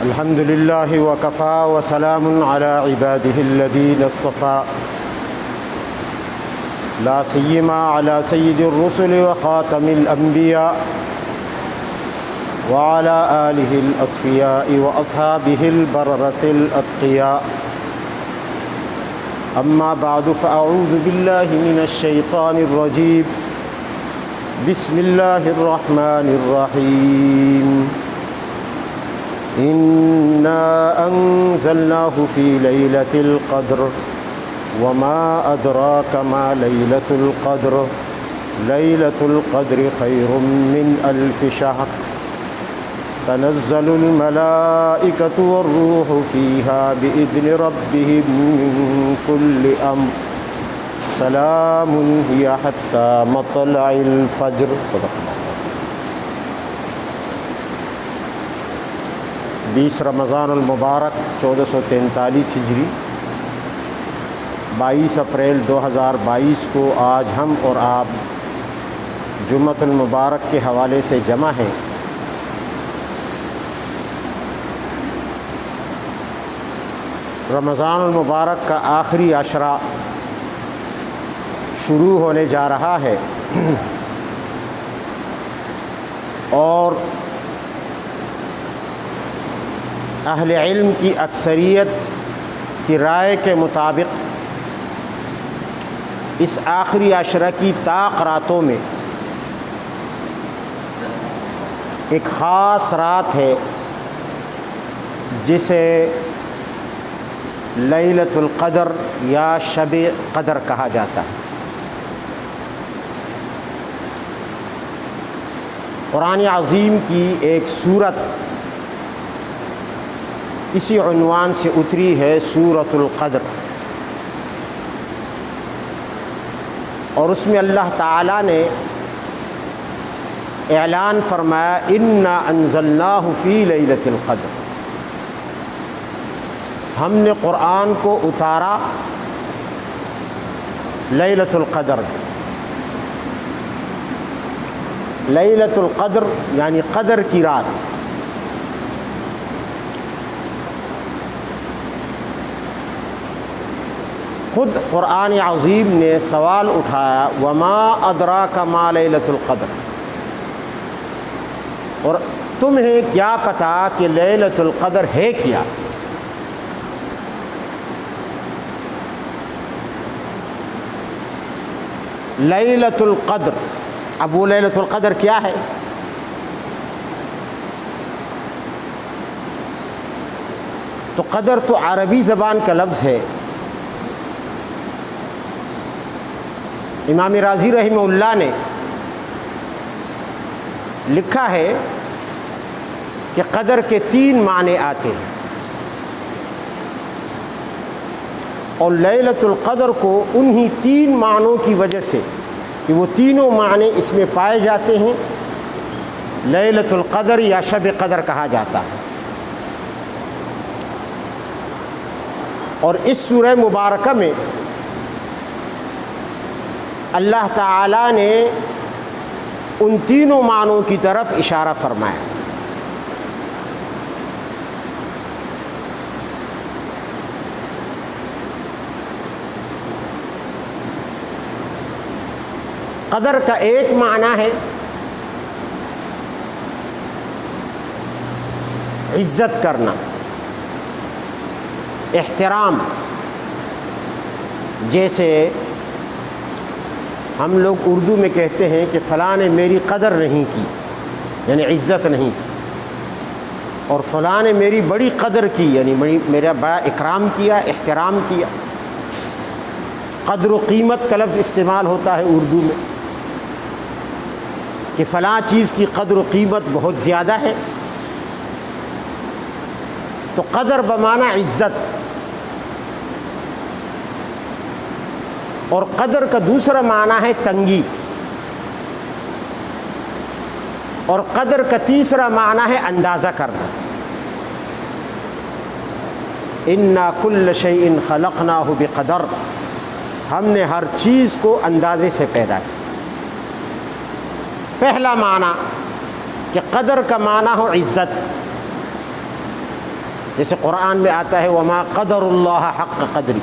الحمد لله وكفى وسلام على عباده الذين اصطفى لا سيما على سيد الرسل وخاتم الأنبياء وعلى آله الأصفياء وأصحابه البررة الأتقياء. أما بعد فأعوذ بالله من الشيطان الرجيم. بسم الله الرحمن الرحيم. إنا أنزلناه في ليلة القدر وما أدراك ما ليلة القدر ليلة القدر خير من 1000 شهر تنزل الملائكة والروح فيها بإذن ربهم من كل أمر سلام هي حتى مطلع الفجر. صدق اللہ. 20 رمضان المبارک 1443 ہجری 22 اپریل 2022 کو آج ہم اور آپ جمعۃ المبارک کے حوالے سے جمع ہیں. رمضان المبارک کا آخری عشرہ شروع ہونے جا رہا ہے اور اہل علم کی اکثریت کی رائے کے مطابق اس آخری عشرہ کی طاق راتوں میں ایک خاص رات ہے جسے لیلۃ القدر یا شب قدر کہا جاتا ہے. قرآن عظیم کی ایک سورت اسی عنوان سے اتری ہے، سورۃ القدر، اور اس میں اللہ تعالیٰ نے اعلان فرمایا انا انزلناہ فی لیلۃ القدر، ہم نے قرآن کو اتارا لیلۃ القدر. لیلۃ القدر یعنی قدر کی رات. خود قرآن عظیم نے سوال اٹھایا وما ادراک ما لیلۃ القدر، اور تمہیں کیا پتہ کہ لیلۃ القدر ہے کیا؟ لیلۃ القدر، اب وہ لیلۃ القدر کیا ہے؟ تو قدر تو عربی زبان کا لفظ ہے. امام رازی رحمہ اللہ نے لکھا ہے کہ قدر کے 3 معنی آتے ہیں، اور لیلۃ القدر کو انہی 3 معنوں کی وجہ سے کہ وہ تینوں معنی اس میں پائے جاتے ہیں لیلۃ القدر یا شب قدر کہا جاتا ہے. اور اس سورہ مبارکہ میں اللہ تعالیٰ نے ان تینوں معنوں کی طرف اشارہ فرمایا. قدر کا ایک معنی ہے عزت کرنا، احترام. جیسے ہم لوگ اردو میں کہتے ہیں کہ فلاں نے میری قدر نہیں کی، یعنی عزت نہیں کی، اور فلاں نے میری بڑی قدر کی، یعنی میرا بڑا اکرام کیا، احترام کیا. قدر و قیمت کا لفظ استعمال ہوتا ہے اردو میں کہ فلاں چیز کی قدر و قیمت بہت زیادہ ہے. تو قدر بمعنی عزت. اور قدر کا دوسرا معنی ہے تنگی، اور قدر کا تیسرا معنی ہے اندازہ کرنا. انا کل شیء خلقناہ بقدر، ہم نے ہر چیز کو اندازے سے پیدا کیا. پہلا معنی کہ قدر کا معنی ہو عزت، جیسے قرآن میں آتا ہے وما قدر اللہ حق قدری،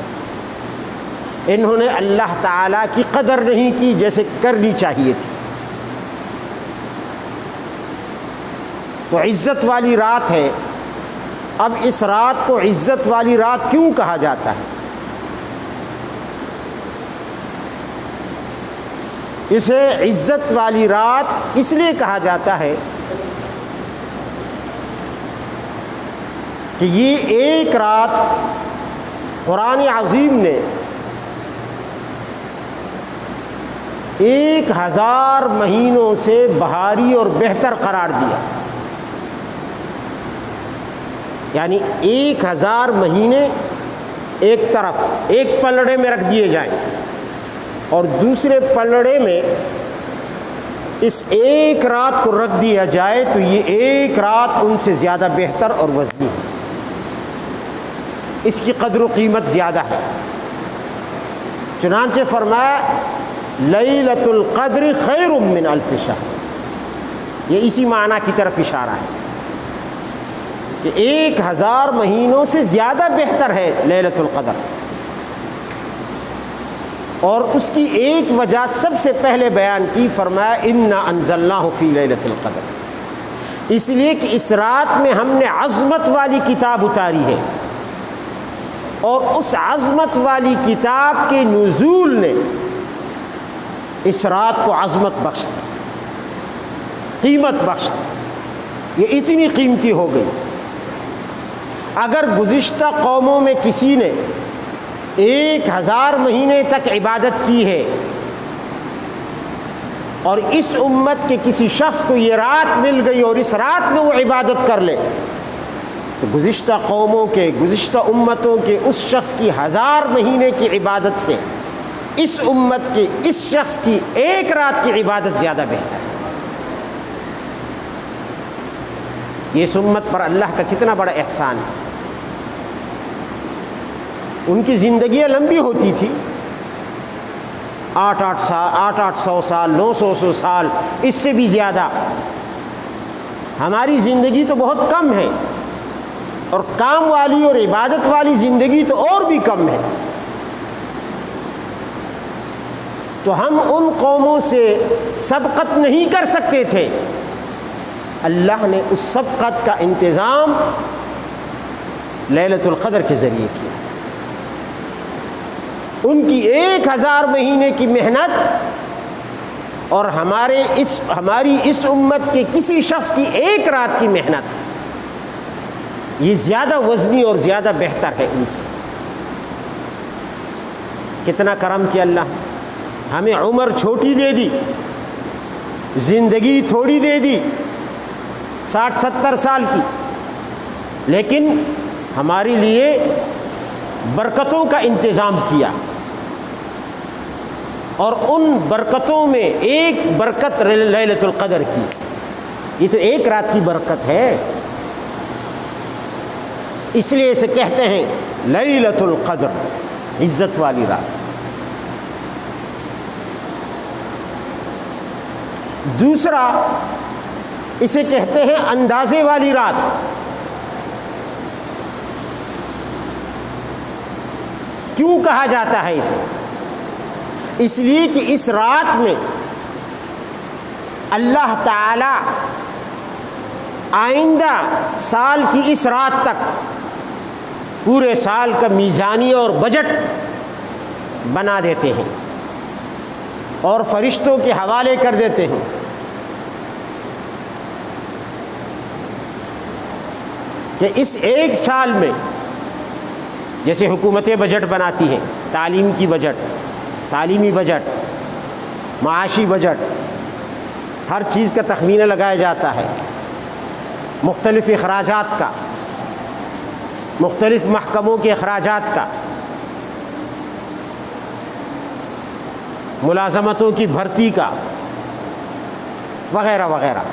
انہوں نے اللہ تعالیٰ کی قدر نہیں کی جیسے کرنی چاہیے تھی۔ تو عزت والی رات ہے۔ اب اس رات کو عزت والی رات کیوں کہا جاتا ہے؟ اسے عزت والی رات اس لیے کہا جاتا ہے کہ یہ ایک رات قرآن عظیم نے 1000 مہینوں سے بھاری اور بہتر قرار دیا۔ یعنی 1000 مہینے ایک طرف ایک پلڑے میں رکھ دیے جائیں اور دوسرے پلڑے میں اس ایک رات کو رکھ دیا جائے تو یہ ایک رات ان سے زیادہ بہتر اور وزنی ہے، اس کی قدر و قیمت زیادہ ہے۔ چنانچہ فرمایا لیلۃ القدر خیر من الف شہر، یہ اسی معنی کی طرف اشارہ ہے کہ 1000 مہینوں سے زیادہ بہتر ہے لیلۃ القدر۔ اور اس کی ایک وجہ سب سے پہلے بیان کی، فرمایا انا انزلناہ فی لیلۃ القدر، اس لیے کہ اس رات میں ہم نے عظمت والی کتاب اتاری ہے، اور اس عظمت والی کتاب کے نزول نے اس رات کو عظمت بخش دی، قیمت بخش دی، یہ اتنی قیمتی ہو گئی۔ اگر گزشتہ قوموں میں کسی نے 1000 مہینے تک عبادت کی ہے اور اس امت کے کسی شخص کو یہ رات مل گئی اور اس رات میں وہ عبادت کر لے، تو گزشتہ قوموں کے، گزشتہ امتوں کے اس شخص کی 1000 مہینے کی عبادت سے اس امت کے اس شخص کی ایک رات کی عبادت زیادہ بہتر ہے۔ یہ اس امت پر اللہ کا کتنا بڑا احسان ہے۔ ان کی زندگیاں لمبی ہوتی تھی، 800 سال 900 سال، اس سے بھی زیادہ۔ ہماری زندگی تو بہت کم ہے، اور کام والی اور عبادت والی زندگی تو اور بھی کم ہے۔ تو ہم ان قوموں سے سبقت نہیں کر سکتے تھے، اللہ نے اس سبقت کا انتظام لیلۃ القدر کے ذریعے کیا۔ ان کی 1000 مہینے کی محنت اور ہماری اس امت کے کسی شخص کی ایک رات کی محنت، یہ زیادہ وزنی اور زیادہ بہتر ہے ان سے۔ کتنا کرم کیا اللہ نے، ہمیں عمر چھوٹی دے دی، زندگی تھوڑی دے دی، 60-70 سال کی، لیکن ہمارے لیے برکتوں کا انتظام کیا، اور ان برکتوں میں ایک برکت لیلۃ القدر کی۔ یہ تو ایک رات کی برکت ہے، اس لیے اسے کہتے ہیں لیلۃ القدر، عزت والی رات۔ دوسرا اسے کہتے ہیں اندازے والی رات۔ کیوں کہا جاتا ہے اسے؟ اس لیے کہ اس رات میں اللہ تعالی آئندہ سال کی اس رات تک پورے سال کا میزانیہ اور بجٹ بنا دیتے ہیں اور فرشتوں کے حوالے کر دیتے ہیں۔ کہ اس ایک سال میں جیسے حکومتیں بجٹ بناتی ہیں، تعلیم کی بجٹ، تعلیمی بجٹ، معاشی بجٹ، ہر چیز کا تخمینہ لگایا جاتا ہے، مختلف اخراجات کا، مختلف محکموں کے اخراجات کا، ملازمتوں کی بھرتی کا، وغیرہ وغیرہ۔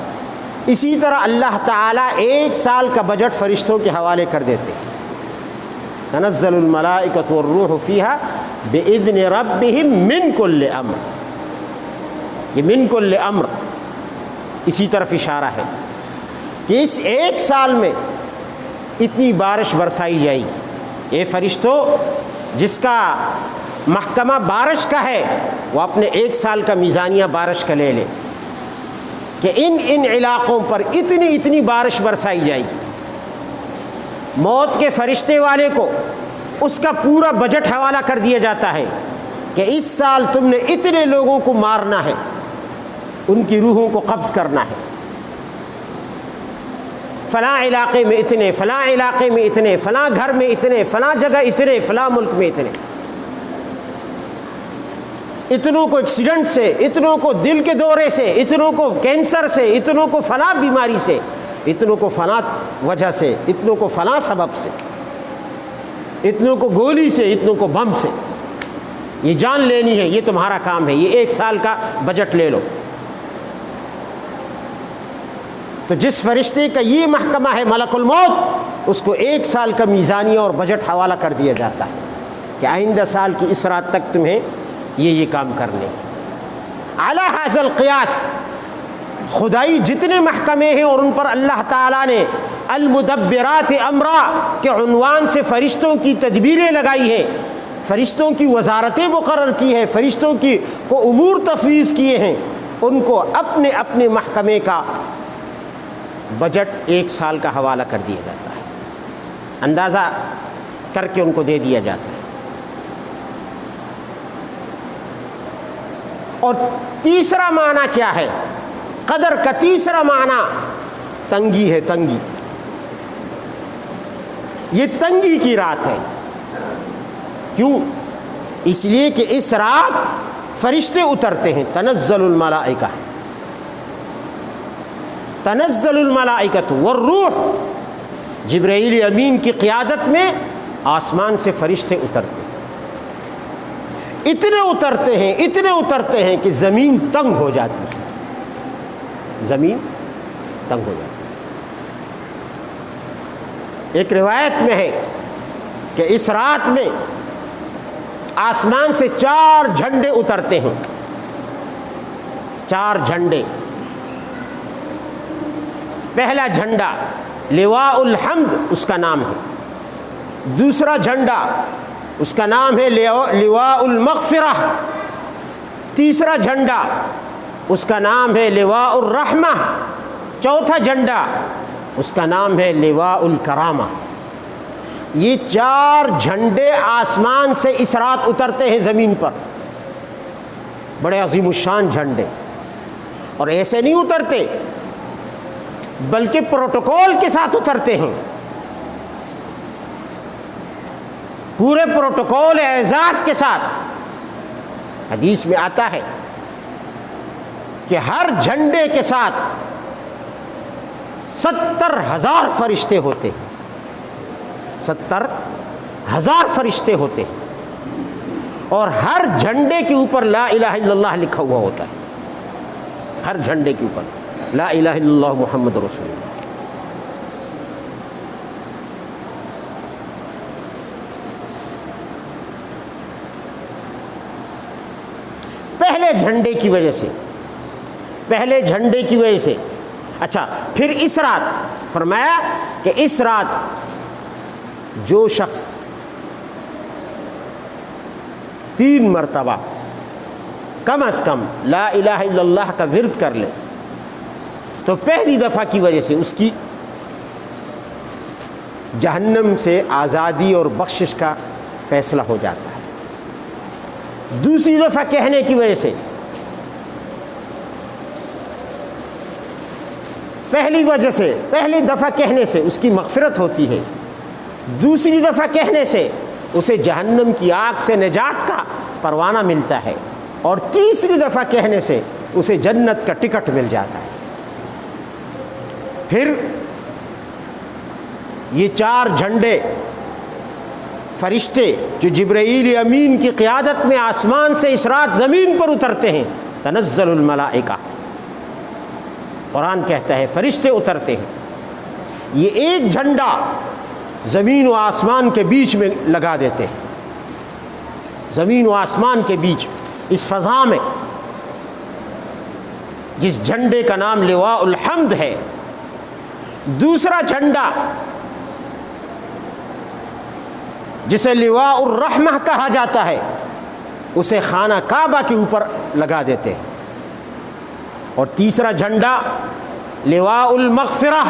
اسی طرح اللہ تعالیٰ ایک سال کا بجٹ فرشتوں کے حوالے کر دیتے ہیں۔ تنزل الملائکۃ والروح فیہا بإذن ربہم من کل امر، یہ من کل امر اسی طرف اشارہ ہے کہ اس ایک سال میں اتنی بارش برسائی جائے گی۔ اے فرشتوں، جس کا محکمہ بارش کا ہے وہ اپنے 1 سال کا میزانیہ بارش کا لے لے کہ ان علاقوں پر اتنی بارش برسائی جائے گی۔ موت کے فرشتے والے کو اس کا پورا بجٹ حوالہ کر دیا جاتا ہے کہ اس سال تم نے اتنے لوگوں کو مارنا ہے، ان کی روحوں کو قبض کرنا ہے، فلاں علاقے میں اتنے، فلاں علاقے میں اتنے، فلاں گھر میں اتنے، فلاں جگہ اتنے، فلاں ملک میں اتنے، اتنوں کو ایکسیڈنٹ سے، اتنوں کو دل کے دورے سے، اتنوں کو کینسر سے، اتنوں کو فلاں بیماری سے، اتنوں کو فلاں وجہ سے، اتنوں کو فلاں سبب سے، اتنوں کو گولی سے، اتنوں کو بم سے، یہ جان لینی ہے، یہ تمہارا کام ہے، یہ 1 سال کا بجٹ لے لو۔ تو جس فرشتے کا یہ محکمہ ہے ملک الموت، اس کو 1 سال کا میزانیہ اور بجٹ حوالہ کر دیا جاتا ہے کہ آئندہ سال کی اس رات تک تمہیں یہ کام کرنے۔ علی ھذا القیاس خدائی جتنے محکمے ہیں اور ان پر اللہ تعالیٰ نے المدبرات امرا کے عنوان سے فرشتوں کی تدبیریں لگائی ہیں، فرشتوں کی وزارتیں مقرر کی ہیں، فرشتوں کی کو امور تفویض کیے ہیں، ان کو اپنے اپنے محکمے کا بجٹ 1 سال کا حوالہ کر دیا جاتا ہے، اندازہ کر کے ان کو دے دیا جاتا ہے۔ اور تیسرا معنی کیا ہے؟ قدر کا تیسرا معنی تنگی ہے، تنگی۔ یہ تنگی کی رات ہے۔ کیوں؟ اس لیے کہ اس رات فرشتے اترتے ہیں، تنزل الملائکہ، تنزل الملائکۃ والروح، جبرائیل امین کی قیادت میں آسمان سے فرشتے اترتے ہیں، اتنے اترتے ہیں کہ زمین تنگ ہو جاتی ہے، زمین تنگ ہو جاتی ہے۔ ایک روایت میں ہے کہ اس رات میں آسمان سے 4 جھنڈے اترتے ہیں، 4 جھنڈے۔ پہلا جھنڈا لواء الحمد، اس کا نام ہے۔ دوسرا جھنڈا اس کا نام ہے لواء المغفرہ۔ تیسرا جھنڈا اس کا نام ہے لواء الرحمہ۔ چوتھا جھنڈا اس کا نام ہے لواء الکرامہ۔ یہ 4 جھنڈے آسمان سے اس رات اترتے ہیں زمین پر، بڑے عظیم الشان جھنڈے۔ اور ایسے نہیں اترتے بلکہ پروٹوکول کے ساتھ اترتے ہیں، پورے پروٹوکول اعزاز کے ساتھ۔ حدیث میں آتا ہے کہ ہر جھنڈے کے ساتھ 70,000 فرشتے ہوتے ہیں، 70,000 فرشتے ہوتے ہیں، اور ہر جھنڈے کے اوپر لا الہ الا اللہ لکھا ہوا ہوتا ہے، ہر جھنڈے کے اوپر لا الہ الا اللہ محمد رسول اللہ۔ پہلے جھنڈے کی وجہ سے اچھا، پھر اس رات فرمایا کہ اس رات جو شخص 3 مرتبہ کم از کم لا الہ الا اللہ کا ورد کر لے تو پہلی دفعہ کی وجہ سے اس کی جہنم سے آزادی اور بخشش کا فیصلہ ہو جاتا ہے۔ دوسری دفعہ کہنے کی وجہ سے، پہلی دفعہ کہنے سے اس کی مغفرت ہوتی ہے، دوسری دفعہ کہنے سے اسے جہنم کی آگ سے نجات کا پروانہ ملتا ہے، اور تیسری دفعہ کہنے سے اسے جنت کا ٹکٹ مل جاتا ہے۔ پھر یہ 4 جھنڈے فرشتے جو جبرائیل امین کی قیادت میں آسمان سے اس رات زمین پر اترتے ہیں، تنزل الملائکہ، قرآن کہتا ہے فرشتے اترتے ہیں، یہ ایک جھنڈا زمین و آسمان کے بیچ میں لگا دیتے ہیں، زمین و آسمان کے بیچ اس فضا میں، جس جھنڈے کا نام لواء الحمد ہے۔ دوسرا جھنڈا جسے لواء الرحمہ کہا جاتا ہے، اسے خانہ کعبہ کے اوپر لگا دیتے ہیں۔ اور تیسرا جھنڈا لواء المغفرہ،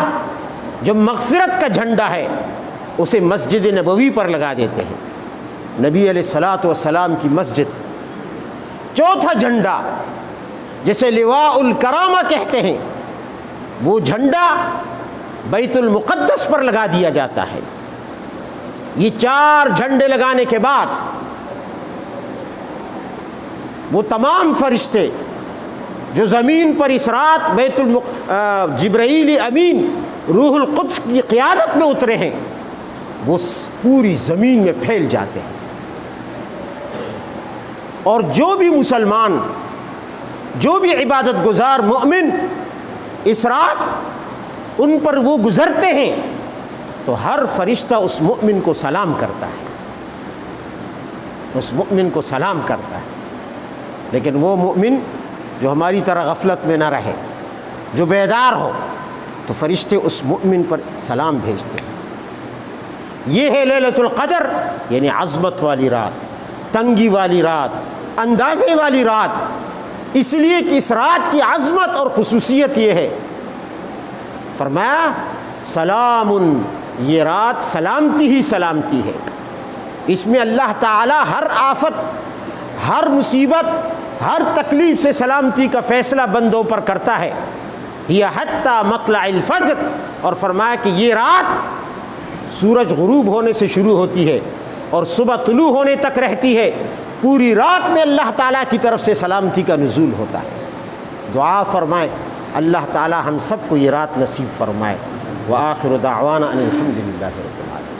جو مغفرت کا جھنڈا ہے، اسے مسجد نبوی پر لگا دیتے ہیں، نبی علیہ الصلاۃ والسلام کی مسجد۔ چوتھا جھنڈا جسے لواء الکرامہ کہتے ہیں، وہ جھنڈا بیت المقدس پر لگا دیا جاتا ہے۔ یہ 4 جھنڈے لگانے کے بعد وہ تمام فرشتے جو زمین پر اس رات جبرائیل امین روح القدس کی قیادت میں اترے ہیں، وہ پوری زمین میں پھیل جاتے ہیں، اور جو بھی مسلمان، جو بھی عبادت گزار مومن اس رات ان پر وہ گزرتے ہیں تو ہر فرشتہ اس مومن کو سلام کرتا ہے، اس مومن کو سلام کرتا ہے۔ لیکن وہ مومن جو ہماری طرح غفلت میں نہ رہے، جو بیدار ہو، تو فرشتے اس مومن پر سلام بھیجتے ہیں۔ یہ ہے لیلۃ القدر، یعنی عظمت والی رات، تنگی والی رات، اندازے والی رات، اس لیے کہ اس رات کی عظمت اور خصوصیت یہ ہے، فرمایا سلام، یہ رات سلامتی ہی سلامتی ہے، اس میں اللہ تعالی ہر آفت، ہر مصیبت، ہر تکلیف سے سلامتی کا فیصلہ بندوں پر کرتا ہے۔ یہ حتی مطلع الفجر، اور فرمایا کہ یہ رات سورج غروب ہونے سے شروع ہوتی ہے اور صبح طلوع ہونے تک رہتی ہے، پوری رات میں اللہ تعالیٰ کی طرف سے سلامتی کا نزول ہوتا ہے۔ دعا فرمائے اللہ تعالیٰ ہم سب کو یہ رات نصیب فرمائے۔ وآخر دعوانا ان الحمد للہ رب العالمین۔